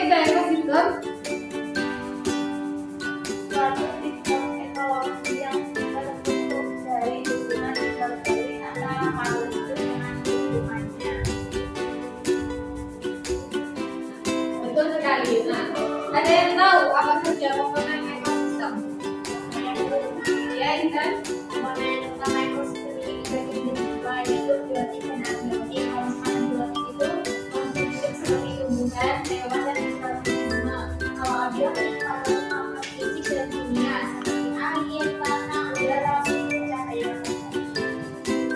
itu ekosistem? Suatu sistem ekologi yang terbentuk dari hubungan integrasi antara makhluk hidup dengan lingkungannya. Betul sekali. Nah, ada yang tahu apa saja komponen ekosistem? Ya, Intan? Komponen utama ekosistem ini dibagi menjadi dua, yaitu biotik dan abiotik. Kalau misalnya biotik itu makhluk hidup seperti tumbuhan, hewan, dan mikroorganisme. Kalau abiotik makhluk fisik dan kimia seperti air, tanah, udara, suhu, cahaya.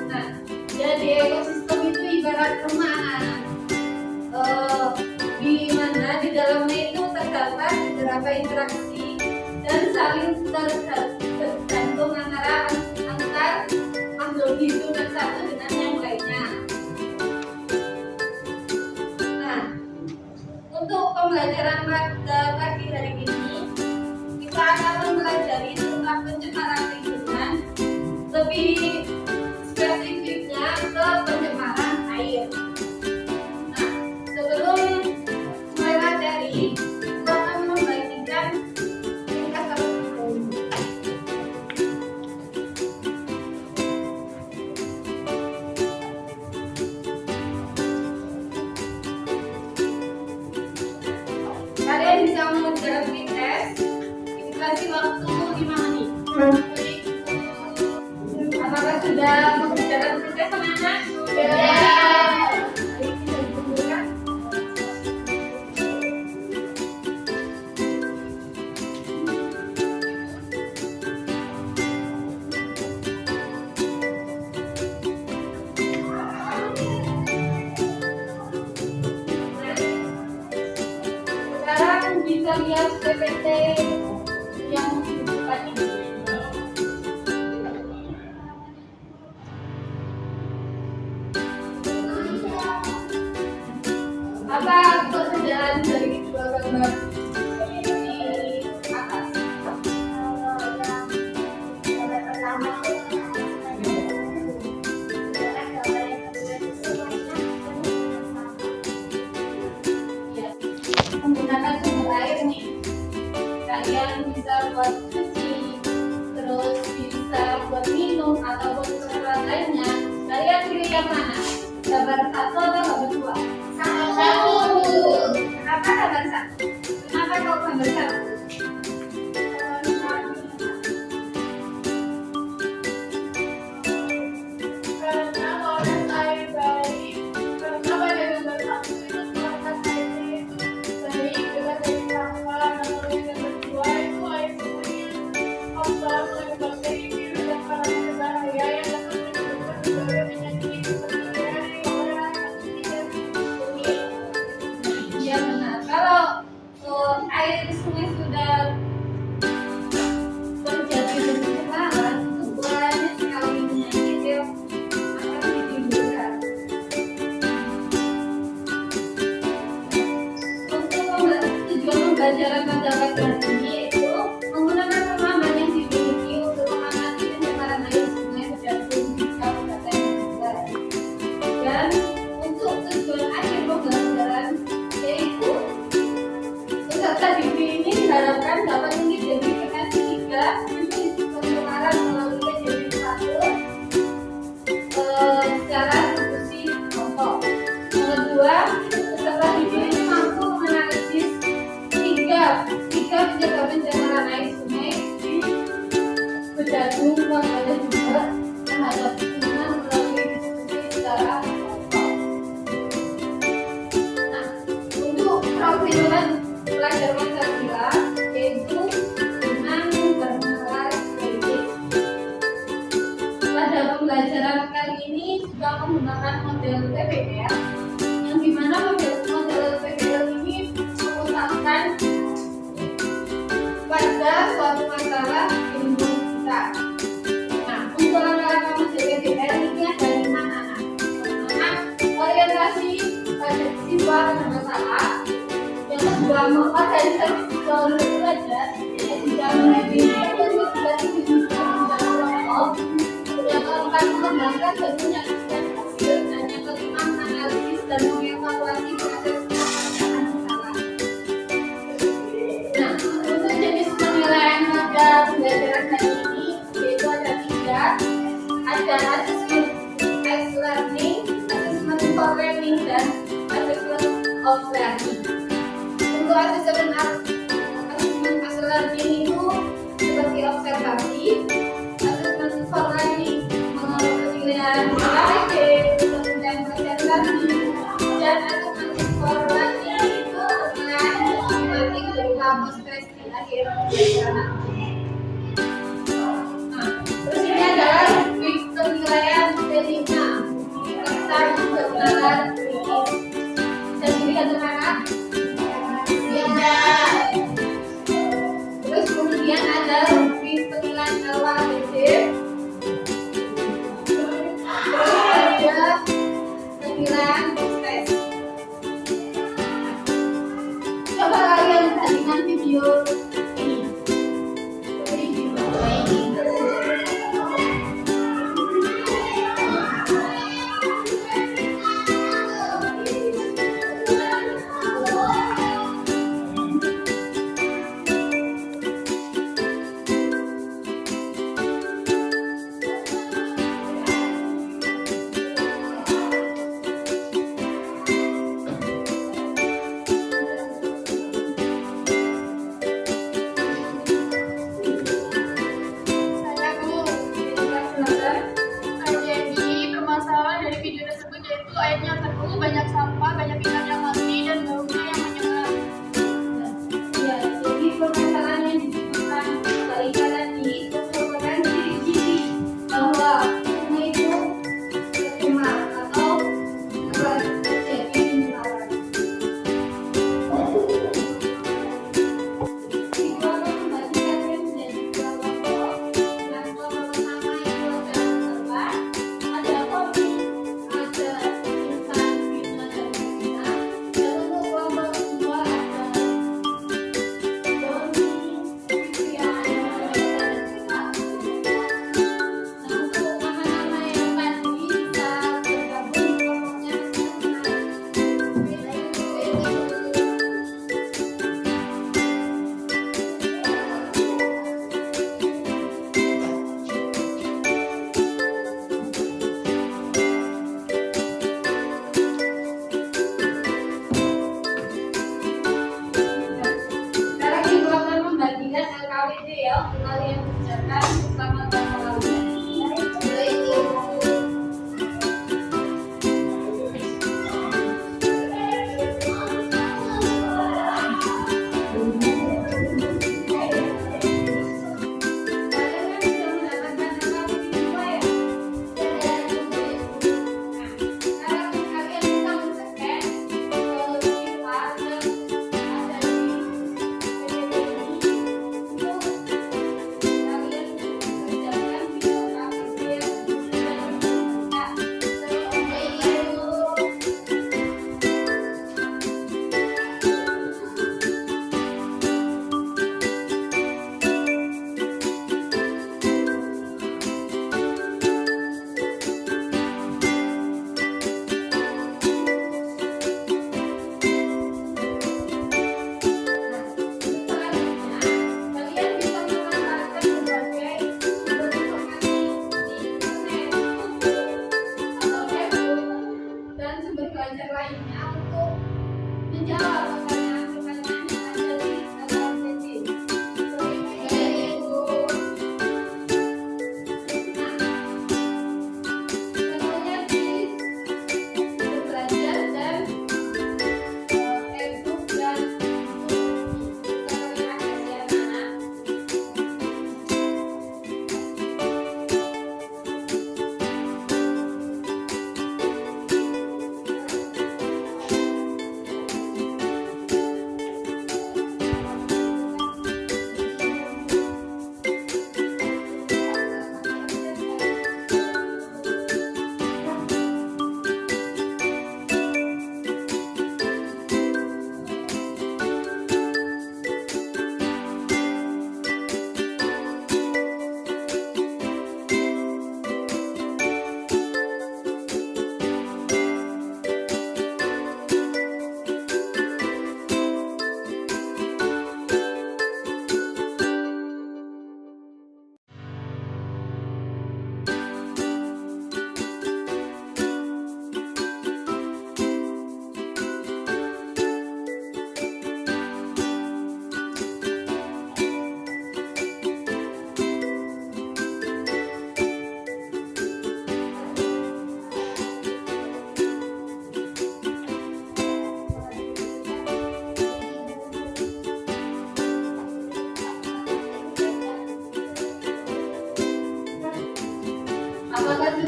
Nah, jadi ekosistem itu ibarat rumah. Di mana di dalamnya itu terdapat beberapa interaksi dan saling tergantung antara makhluk hidup dan satu dengan yang lainnya. Nah, untuk pembelajaran pada pagi hari ini kita akan mempelajari tentang pencemaran lingkungan, lebih spesifiknya ke pencemaran air. Nah, sebelum mulai materi, kita akan membagikan ringkas terlebih dahulu. Kalian bisa mengerjakan ringkas, dikasih waktu 5 menit. Apakah sudah mengerjakan ringkas teman-teman? Sudah. Baik, kita dikumpulkan. Sekarang bisa lihat PPT yang dibuka ini. Apa perbedaan dari kedua gambar di atas? Kalau yang pertama itu Menggunakan sumber air nih, kalian bisa buat cuci, terus bisa buat minum ataupun keperluan lainnya. Kalian pilih yang mana? Gambar 1 atau gambar 2? Kenapa gambar 1? Kenapa kau gambar 1? karena proses air baik, karena pada gambar satu itu proses airnya baik dengan dari sampah, namun yang gambar dua itu air semuanya kotor, mengandung bakteri, virus, dan parasit berbahaya yang dapat menyebabkan berbagai penyakit seperti diare, kolera, hepatitis, dan bumi. Iya benar. Kalau air sungai sudah terjadi pencemaran, itu banyak sekali penyakit yang akan ditimbulkan. Untuk tujuan pembelajaran pada pagi hari ini yaitu menggunakan pemahaman yang dimiliki untuk mengamati pencemaran air sungai terjadi di Kabupaten Jember. Dan untuk tujuan akhir pembelajaran yaitu peserta didik ini diharapkan dapat mengidentifikasi 3 titik pencemaran melalui kejadian 1 secara diskusi kelompok. Yang kedua, peserta didik ini mampu menganalisis 3 penyebab pencemaran air sungai di Bedadung, Warga juga terhadap lingkungan melalui diskusi secara kelompok. Nah, untuk profil pelajar Pancasila yaitu dengan bermengelar kritis. Pada pembelajaran kali ini juga menggunakan model PBL, yang dimana model PBL ini mengutamakan pada suatu masalah di lingkungan kita. Nah, untuk langkah-langkah model PBL ini ada 5 anak. Pertama, orientasi pada siswa dengan masalah. Yang kedua, mengorganisasi siswa untuk belajar. Yang ketiga, mendefinisi tujuan dan visi kelompok. Yang keempat, mengembangkan dan menyaksikan hasil. Dan yang kelima, menganalisis dan mengevaluasi proses penyelesaian masalah. ada assessment as learning, assessment for learning, dan assessment of learning. Untuk assessment as learning itu seperti observasi, assessment for learning penilaian KPD, kemudian presentasi, dan assessment for learning itu penilaian sistematik berupa post-test di akhir pelajaran. Terus ini adalah penilaian T5. Kita juga belajar bisa dilihat anak-anak. Ya. Terus kemudian ada penilaian LKPD. Terus ada penilaian post-test. Coba kalian bandingkan video ini.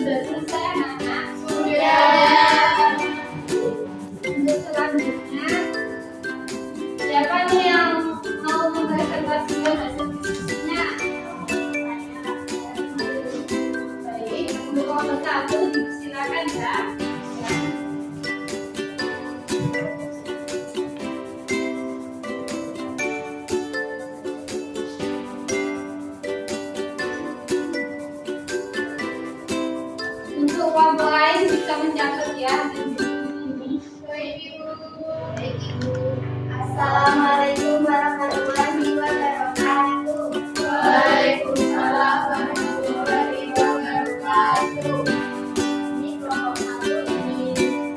sudah selesai anak-anak? Sudah. Untuk selanjutnya, siapa nih yang mau mempresentasikan hasil diskusinya? Baik, untuk nomor 1 silakan ya. Untuk kelompok lain bisa mencatat ya hasil diskusi ini. Baik, Ibu. Assalamualaikum warahmatullahi wabarakatuh. Waalaikumsalam warahmatullahi wabarakatuh. Ini kelompok 1 ini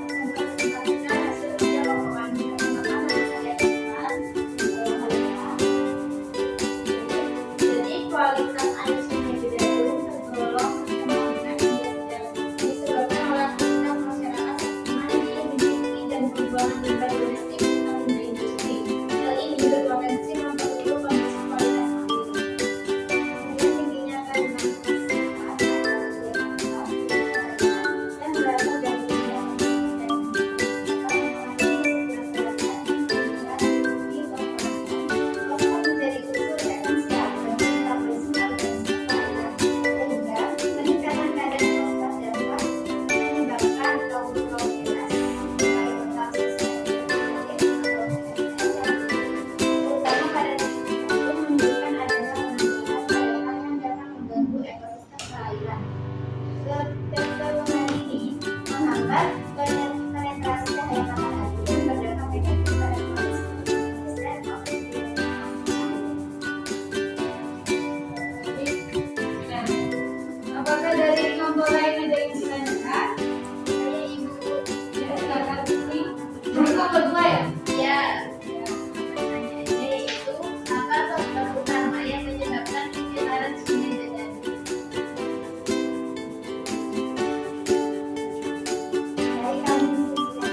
mempresentasikan hasil kerja kelompok kami bersama-sama saya Iman. Jadi kualitas air sungai Citarum tergolong terkena disebabkan oleh aktivitas masyarakat seperti industri dan pembuangan limbah domestik serta limbah industri. Hal ini berpotensi memperburuk kondisi kualitas air. Kemudian tingginya kandungan fosfat dan berasal dari limbah fosfat menjadi unsur esensial bagi metabolisme organisme sehingga peningkatan kadar fosfat dapat menyebabkan kaum bebas terutama pada titik tertentu menunjukkan adanya penghakiman pada yang dapat mengganggu ekosistem perairan. Kecenderungan ini menghambat penetrasi cahaya matahari dan berdampak negatif pada kualitas dan oksigen. Nah, apakah dari kelompok lain ada yang ditanyakan? Saya Ibu. Ya, silakan Sri. Ini kelompok 2 ya? Ya, yaitu apa faktor utama yang menyebabkan pencemaran sungai Citarum? Baik, kami diskusikan.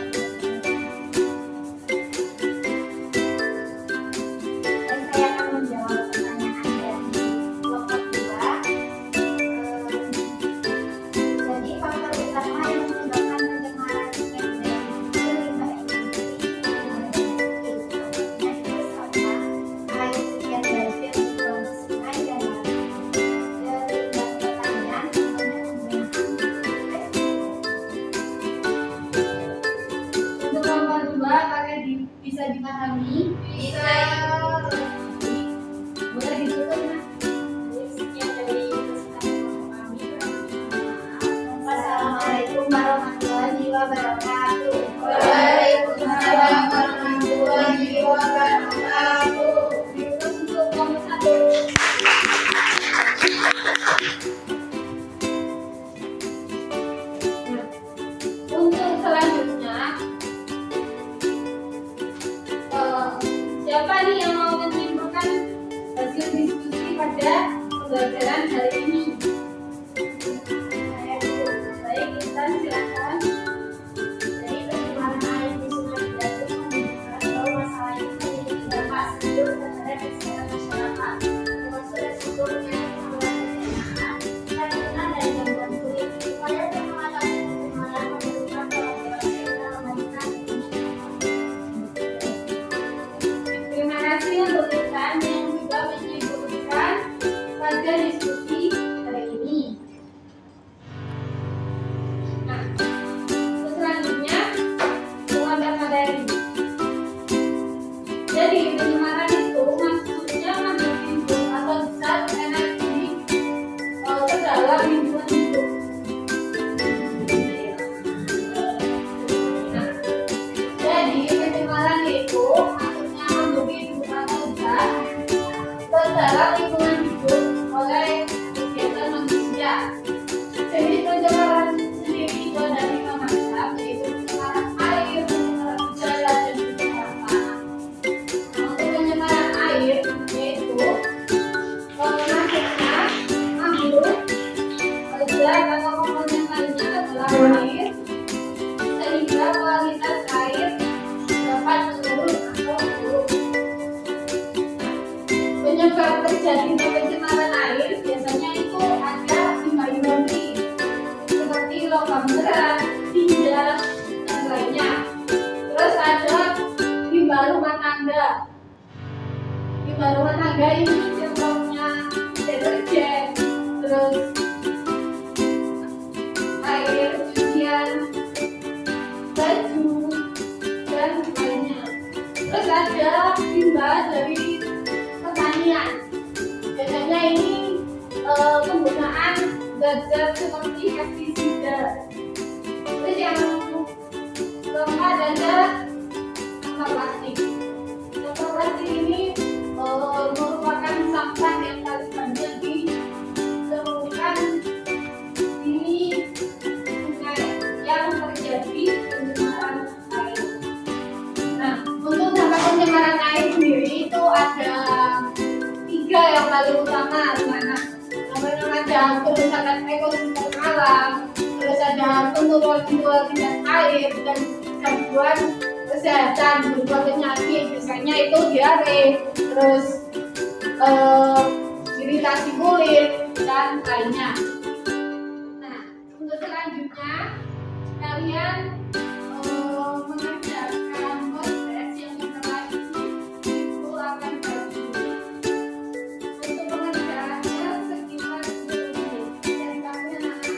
Dan saya akan menjawab pertanyaan dari kelompok 2. Jadi faktor utama yang menyebabkan pencemaran sungai Citarum itu limbah industri, air sekian baju yang dibuang ke sungai dan laut. Limbah pertanian contohnya penggunaan pestisida. Untuk kelompok 2 apakah bisa dipahami? Bisa. Boleh ditutup Mas? Sekian dari presentasi kelompok kami. Wassalamualaikum warahmatullahi wabarakatuh. Waalaikumsalam warahmatullahi wabarakatuh. Terus untuk kelompok 1. Untuk selanjutnya, siapa nih yang mau menyimpulkan hasil diskusi pada pembelajaran hari ini? Saya dulu. Baik, Intan silakan. Jadi pencemaran air di Sungai Citarum menunjukkan bahwa masalah ini memiliki dampak serius terhadap kesehatan masyarakat, termasuk resiko penyakit saluran pencernaan, kandungan dan gangguan kulit. Upaya untuk mengatasi pencemaran memerlukan kolaborasi antara pemerintah dan masyarakat. Terima kasih untuk Intan yang juga menyimpulkan pada diskusi hari ini. Nah, selanjutnya pengambilan materi. Jadi pencemaran itu maksudnya menghimpun atau zat energi ke dalam lingkungan hidup. Nah, jadi pencemaran itu maksudnya menghimpun atau zat ke dalam lingkungan hidup oleh kegiatan manusia. Jadi pencemaran sendiri itu ada 5 macam, yaitu pencemaran air, pencemaran udara, dan pencemaran tanah. Nah, untuk pencemaran air yaitu maksudnya ambil zat atau komponen lainnya ke dalam air sehingga kualitas air dapat menurun atau buruk. Penyebab terjadinya pencemaran air biasanya itu ada limbah industri limbah rumah tangga ini contohnya deterjen, terus air cucian baju dan lainnya. Terus ada limbah dari pertanian. Biasanya ini penggunaan zat-zat seperti pestisida. Terus yang keempat ada sampah plastik. Sampah plastik ini merupakan sampah yang paling banyak ditemukan di sungai yang terjadi pencemaran air. Nah, untuk dampak pencemaran air sendiri itu ada 3 yang paling utama, dimana ada kerusakan ekosistem alam, terus ada penurunan kualitas air dan gangguan kesehatan berupa penyakit, misalnya itu diare, terus iritasi kulit dan lainnya. Nah, untuk selanjutnya kalian mengerjakan proses yang setelah itu akan berdiri. Untuk pengerjaannya sekitar 10 menit dan kalian akan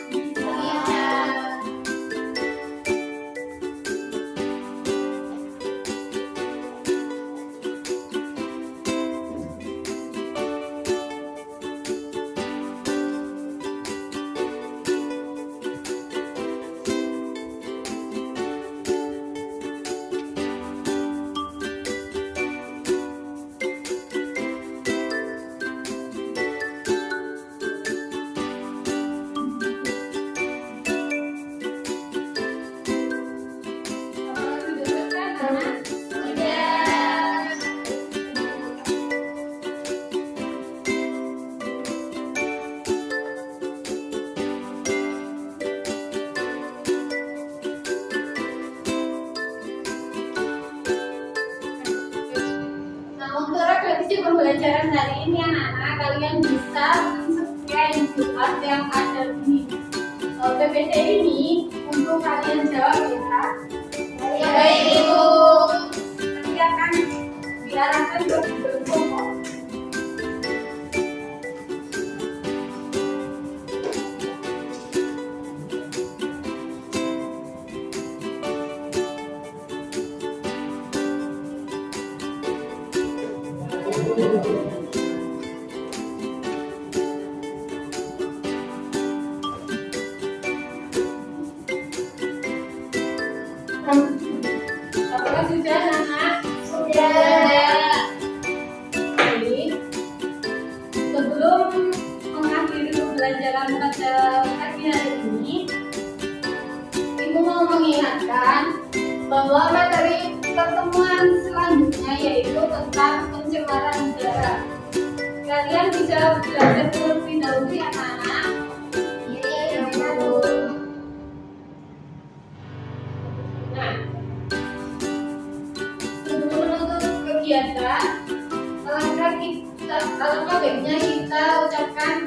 bisa pembelajaran hari ini anak-anak, kalian bisa men-scan QR yang ada di PPT ini untuk kalian jawab ya. Baik Ibu. Nanti akan diarahkan ke Google Form. Apakah sudah anak? Sudah. Jadi, sebelum mengakhiri pembelajaran pada pagi hari ini, Ibu mau mengingatkan bahwa materi pertemuan selanjutnya yaitu tentang pencemaran udara. Kalian bisa belajar terlebih dahulu ya anak. Iya, Ibu. Nah, sebelum menutup kegiatan, alangkah baiknya kita ucapkan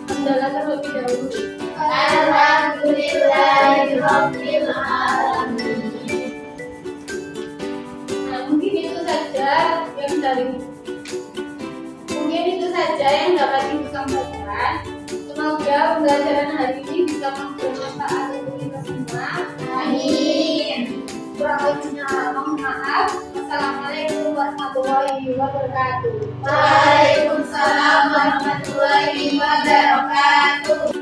hamdalah terlebih dahulu. Alhamdulillahirabbil alamin. Nah, mungkin itu saja yang dapat Ibu sampaikan. Semoga pembelajaran hari ini bisa bermanfaat untuk kita semua. Amin. Kurang lebihnya mohon maaf. Wassalamualaikum warahmatullahi wabarakatuh. Waalaikumsalam warahmatullahi wabarakatuh.